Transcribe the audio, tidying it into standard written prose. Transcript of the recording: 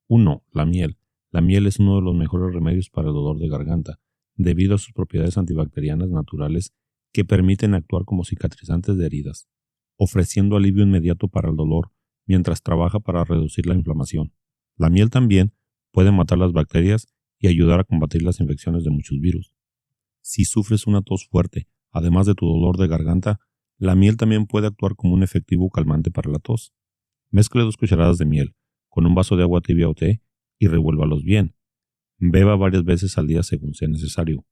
1. La miel. La miel es uno de los mejores remedios para el dolor de garganta, debido a sus propiedades antibacterianas naturales que permiten actuar como cicatrizantes de heridas, ofreciendo alivio inmediato para el dolor mientras trabaja para reducir la inflamación. La miel también puede matar las bacterias y ayudar a combatir las infecciones de muchos virus. Si sufres una tos fuerte, además de tu dolor de garganta, la miel también puede actuar como un efectivo calmante para la tos. Mezcle 2 cucharadas de miel con un vaso de agua tibia o té y revuélvalos bien. Beba varias veces al día según sea necesario.